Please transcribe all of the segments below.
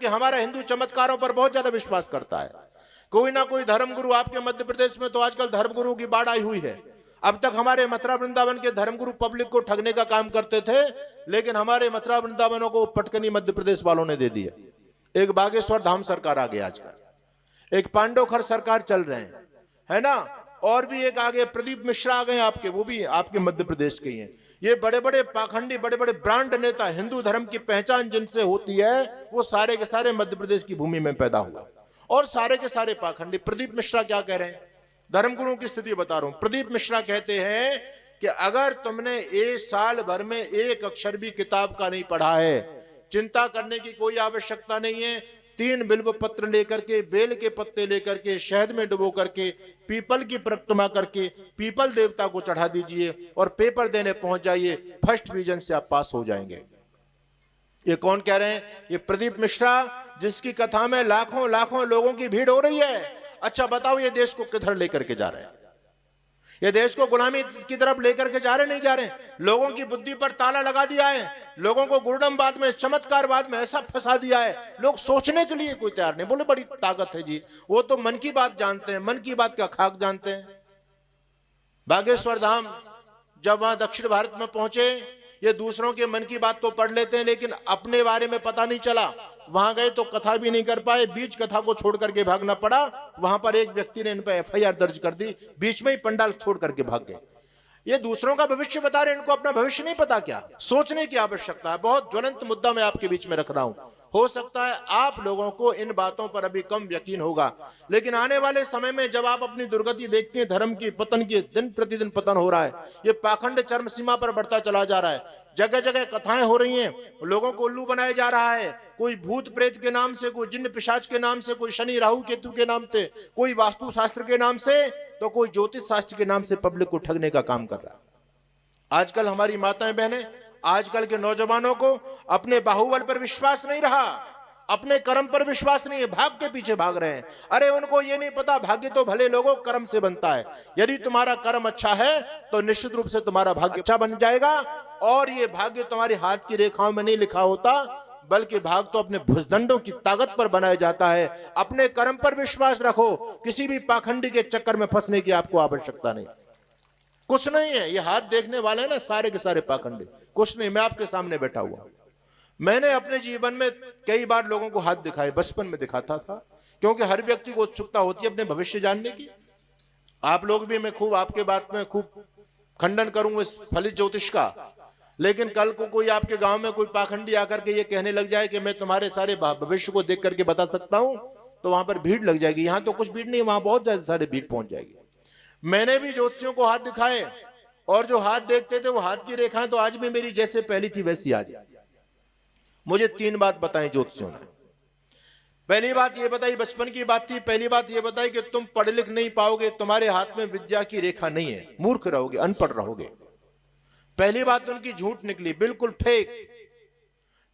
कि हमारा हिंदू चमत्कारों पर बहुत ज्यादा विश्वास करता है। कोई ना कोई धर्मगुरु आपके मध्य प्रदेश में तो आजकल धर्मगुरु की बाढ़ आई हुई है। अब तक हमारे मथुरा वृंदावन के धर्मगुरु पब्लिक को ठगने का काम करते थे, लेकिन हमारे मथुरा वृंदावनों को पटकनी मध्य प्रदेश वालों ने दे दिया। एक बागेश्वर धाम सरकार आ गई आजकल, एक पांडवखर सरकार चल रहे हैं, है ना, और भी एक आगे प्रदीप मिश्रा आ गए आपके, वो भी आपके मध्य प्रदेश के ही हैं। ये बड़े बड़े पाखंडी, बड़े बड़े ब्रांड नेता, हिंदू धर्म की पहचान जिनसे होती है वो सारे के सारे मध्य प्रदेश की भूमि में पैदा हुआ, और सारे के सारे पाखंडी। प्रदीप मिश्रा क्या कह रहे हैं, धर्मगुरुओं की स्थिति बता रहा हूं। प्रदीप मिश्रा कहते हैं कि अगर तुमने एक साल भर में एक अक्षर भी किताब का नहीं पढ़ा है, चिंता करने की कोई आवश्यकता नहीं है। 3 बिल्व पत्र लेकर के, बेल के पत्ते लेकर के, शहद में डुबो करके, पीपल की परिक्रमा करके पीपल देवता को चढ़ा दीजिए और पेपर देने पहुंच जाइए, फर्स्ट डिवीजन से आप पास हो जाएंगे। ये कौन कह रहे हैं? ये प्रदीप मिश्रा, जिसकी कथा में लाखों लाखों लोगों की भीड़ हो रही है। अच्छा बताओ, ये देश को किधर लेकर के जा रहे हैं? ये देश को गुलामी की तरफ लेकर के जा रहे नहीं जा रहे? लोगों की बुद्धि पर ताला लगा दिया है, लोगों को गुरडमवाद में, चमत्कारवाद में ऐसा फंसा दिया है, लोग सोचने के लिए कोई तैयार नहीं। बोले बड़ी ताकत है जी, वो तो मन की बात जानते हैं, मन की बात का खाक जानते हैं। बागेश्वर धाम जब वहां दक्षिण भारत में पहुंचे, ये दूसरों के मन की बात तो पढ़ लेते हैं, लेकिन अपने बारे में पता नहीं चला। वहां गए तो कथा भी नहीं कर पाए, बीच कथा को छोड़ करके भागना पड़ा। वहां पर एक व्यक्ति ने इन पर FIR दर्ज कर दी, बीच में ही पंडाल छोड़ करके भाग गए। ये दूसरों का भविष्य बता रहे, इनको अपना भविष्य नहीं पता क्या? सोचने की आवश्यकता है। बहुत ज्वलंत मुद्दा मैं आपके बीच में रख रहा हूं। हो सकता है आप लोगों को इन बातों पर अभी कम यकीन होगा, लेकिन आने वाले समय में जब आप अपनी दुर्गति देखते हैं, धर्म की पतन की, दिन प्रतिदिन पतन हो रहा है, ये पाखंड चरम सीमा पर बढ़ता चला जा रहा है। जगह जगह कथाएं हो रही हैं, लोगों को उल्लू बनाया जा रहा है, कोई भूत प्रेत के नाम से, कोई जिन्न पिशाच के नाम से, कोई शनि राहु केतु के नाम से, कोई वास्तु शास्त्र के नाम से, तो कोई ज्योतिष शास्त्र के नाम से पब्लिक को ठगने का काम कर रहा है। आजकल हमारी माताएं बहनें, आजकल के नौजवानों को अपने बाहुबल पर विश्वास नहीं रहा, अपने कर्म पर विश्वास नहीं है, भाग के पीछे भाग रहे हैं। अरे उनको ये नहीं पता, भाग्य तो भले लोगों कर्म से बनता है। यदि तुम्हारा कर्म अच्छा है तो निश्चित रूप से तुम्हारा भाग्य अच्छा बन जाएगा, और ये भाग्य तुम्हारे हाथ की रेखाओं में नहीं लिखा होता, बल्कि भाग तो अपने भुजदंडों की ताकत पर बनाया जाता है। अपने कर्म पर विश्वास रखो, किसी भी पाखंडी के चक्कर में फंसने की आपको आवश्यकता नहीं। कुछ नहीं है, ये हाथ देखने वाले हैं ना, सारे के सारे पाखंडी, कुछ नहीं। मैं आपके सामने बैठा हुआ, मैंने अपने जीवन में कई बार लोगों को हाथ दिखाए, बचपन में दिखाता था, क्योंकि हर व्यक्ति को उत्सुकता होती है अपने भविष्य जानने की। आप लोग भी, मैं खूब आपके बात में खूब खंडन करूंगा इस फलित ज्योतिष का, लेकिन कल को कोई आपके गांव में कोई पाखंडी आकर के ये कहने लग जाए कि मैं तुम्हारे सारे भविष्य को देख करके बता सकता हूं, तो वहां पर भीड़ लग जाएगी। यहां तो कुछ भीड़ नहीं, वहां बहुत ज्यादा सारे भीड़ पहुंच जाएगी। मैंने भी ज्योतिषियों को हाथ दिखाए, और जो हाथ देखते थे वो हाथ की रेखाएं तो आज भी मेरी जैसे पहली थी वैसी आज। मुझे 3 बात बताई ज्योतिषियों ने। पहली बात ये बताई, बचपन की बात थी, पहली बात ये बताई कि तुम पढ़ लिख नहीं पाओगे, तुम्हारे हाथ में विद्या की रेखा नहीं है, मूर्ख रहोगे, अनपढ़ रहोगे। पहली बात उनकी झूठ निकली, बिल्कुल फेक।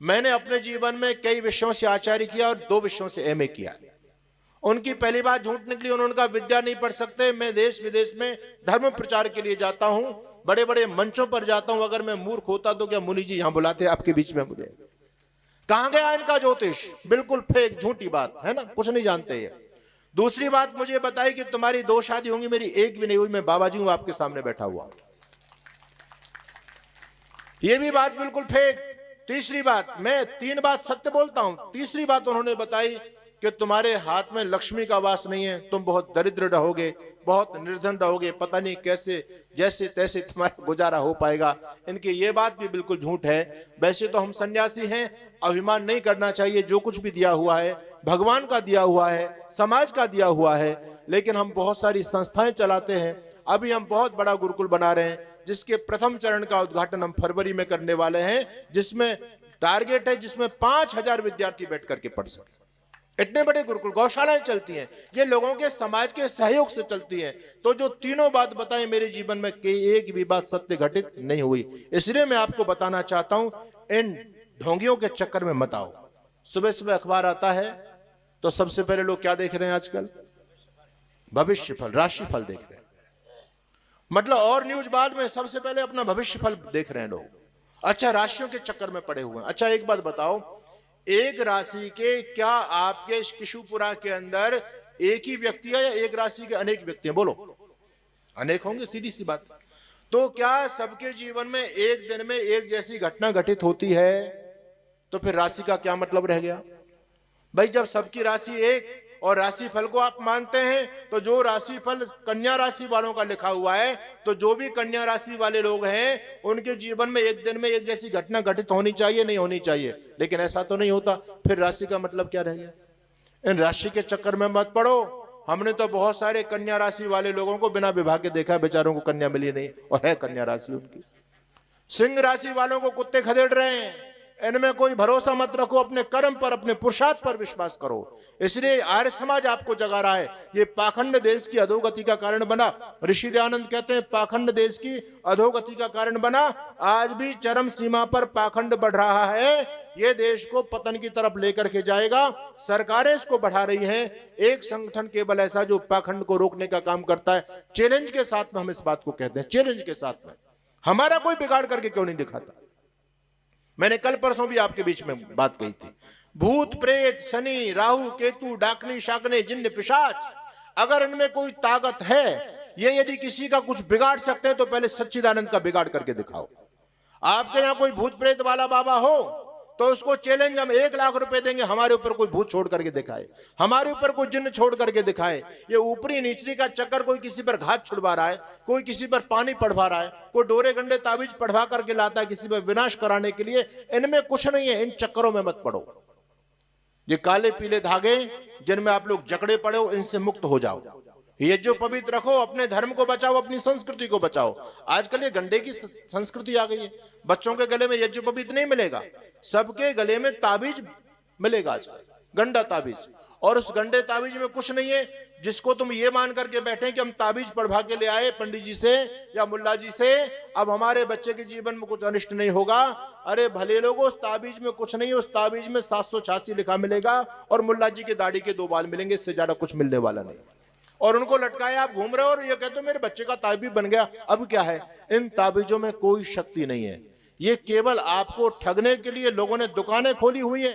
मैंने अपने जीवन में कई विषयों से आचार्य किया और 2 विषयों से MA किया। उनकी पहली बात झूठ निकली, उन्होंने कहा विद्या नहीं पढ़ सकते। मैं देश विदेश में धर्म प्रचार के लिए जाता हूं, बड़े बड़े मंचों पर जाता हूं, अगर मैं मूर्ख होता तो क्या मुनि जी यहां बुलाते आपके बीच में मुझे? कहां गया इनका ज्योतिष? बिल्कुल फेक, झूठी बात है ना, कुछ नहीं जानते ये। दूसरी बात मुझे बताई कि तुम्हारी 2 शादी होंगी, मेरी एक भी नहीं हुई, मैं बाबा जी हूं आपके सामने बैठा हुआ। ये भी बात बिल्कुल फेक। तीसरी बात, मैं 3 बात सत्य बोलता हूं, तीसरी बात उन्होंने बताई कि तुम्हारे हाथ में लक्ष्मी का वास नहीं है, तुम बहुत दरिद्र रहोगे, बहुत निर्धन रहोगे, पता नहीं कैसे जैसे तैसे तुम्हारा गुजारा हो पाएगा। इनकी ये बात भी बिल्कुल झूठ है। वैसे तो हम सन्यासी हैं, अभिमान नहीं करना चाहिए, जो कुछ भी दिया हुआ है भगवान का दिया हुआ है, समाज का दिया हुआ है, लेकिन हम बहुत सारी संस्थाएं चलाते हैं। अभी हम बहुत बड़ा गुरुकुल बना रहे हैं, जिसके प्रथम चरण का उद्घाटन हम फरवरी में करने वाले हैं, जिसमें टारगेट है जिसमें 5000 विद्यार्थी बैठ करके पढ़ सके। इतने बड़े गुरुकुल, गौशालाएं चलती हैं, ये लोगों के समाज के सहयोग से चलती हैं। तो जो 3 बात बताई मेरे जीवन में एक भी बात सत्य घटित नहीं हुई। इसलिए मैं आपको बताना चाहता हूं, इन ढोंगियों के चक्कर में मत आओ। सुबह सुबह अखबार आता है तो सबसे पहले लोग क्या देख रहे हैं आजकल? भविष्य फल, राशि फल देख रहे हैं। मतलब और न्यूज बाद में, सबसे पहले अपना भविष्य फल देख रहे हैं लोग। अच्छा, राशियों के चक्कर में पड़े हुए हैं। अच्छा एक बात बताओ, एक राशि के क्या आपके किशुपुरा के अंदर एक ही व्यक्ति है या एक राशि के अनेक व्यक्ति हैं? बोलो, अनेक होंगे, सीधी सी बात। तो क्या सबके जीवन में एक दिन में एक जैसी घटना घटित होती है? तो फिर राशि का क्या मतलब रह गया भाई? जब सबकी राशि एक और राशि फल को आप मानते हैं, तो जो राशि फल कन्या राशि वालों का लिखा हुआ है, तो जो भी कन्या राशि वाले लोग हैं उनके जीवन में एक दिन में एक जैसी घटना घटित होनी चाहिए, नहीं होनी चाहिए? लेकिन ऐसा तो नहीं होता। फिर राशि का मतलब क्या रह गया? इन राशि के चक्कर में मत पड़ो। हमने तो बहुत सारे कन्या राशि वाले लोगों को बिना विवाह के देखा, बेचारों को कन्या मिली नहीं और है कन्या राशि उनकी। सिंह राशि वालों को कुत्ते खदेड़ रहे हैं। इनमें कोई भरोसा मत रखो, अपने कर्म पर, अपने पुरुषार्थ पर विश्वास करो। इसलिए आर्य समाज आपको जगा रहा है। ये पाखंड देश की अधोगति का कारण बना। ऋषि दयानंद कहते हैं पाखंड देश की अधोगति का कारण बना। आज भी चरम सीमा पर पाखंड बढ़ रहा है। ये देश को पतन की तरफ लेकर के जाएगा। सरकारें इसको बढ़ा रही हैं। एक संगठन केवल ऐसा जो पाखंड को रोकने का काम करता है। चैलेंज के साथ में हम इस बात को कहते हैं, चैलेंज के साथ में। हमारा कोई बिगाड़ करके क्यों नहीं दिखाता? मैंने कल परसों भी आपके बीच में बात कही थी। भूत प्रेत, शनि, राहु, केतु, डाकनी, शाकने, जिन्न, पिशाच, अगर इनमें कोई ताकत है, ये यदि किसी का कुछ बिगाड़ सकते हैं तो पहले सच्चिदानंद का बिगाड़ करके दिखाओ। आपके यहां कोई भूत प्रेत वाला बाबा हो तो उसको चैलेंज, हम 1 लाख रुपए देंगे, हमारे ऊपर कोई भूत छोड़ करके दिखाए, हमारे ऊपर कोई जिन्न छोड़ करके दिखाए। ये ऊपरी नीचली का चक्कर, कोई किसी पर घात छुड़वा रहा है, कोई किसी पर पानी पढ़वा रहा है, कोई डोरे गंडे ताबीज पढ़वा करके लाता है किसी पर विनाश कराने के लिए। इनमें कुछ नहीं है, इन चक्करों में मत पड़ो। ये काले पीले धागे जिनमें आप लोग जकड़े पड़े हो, इनसे मुक्त हो जाओ। ये जो पवित्र रखो, अपने धर्म को बचाओ, अपनी संस्कृति को बचाओ। आजकल ये गंडे की संस्कृति आ गई है। बच्चों के गले में यज्ञ पवित्र नहीं मिलेगा, सबके गले में ताबीज मिलेगा आजकल, गंडा ताबीज। और उस गंडे ताबीज में कुछ नहीं है। जिसको तुम ये मान करके बैठे कि हम ताबीज पढ़वा के ले आए पंडित जी से या मुल्ला जी से, अब हमारे बच्चे के जीवन में कुछ अनिष्ट नहीं होगा। अरे भले लोगों, उस ताबीज में कुछ नहीं, उस ताबीज में 786 लिखा मिलेगा और मुल्ला जी के दाढ़ी के 2 बाल मिलेंगे, इससे ज्यादा कुछ मिलने वाला नहीं। और उनको लटकाए आप घूम रहे हो और ये कहते हो मेरे बच्चे का ताबीज बन गया। अब क्या है? इन ताबीजों में कोई शक्ति नहीं है। ये केवल आपको ठगने के लिए लोगों ने दुकानें खोली हुई है।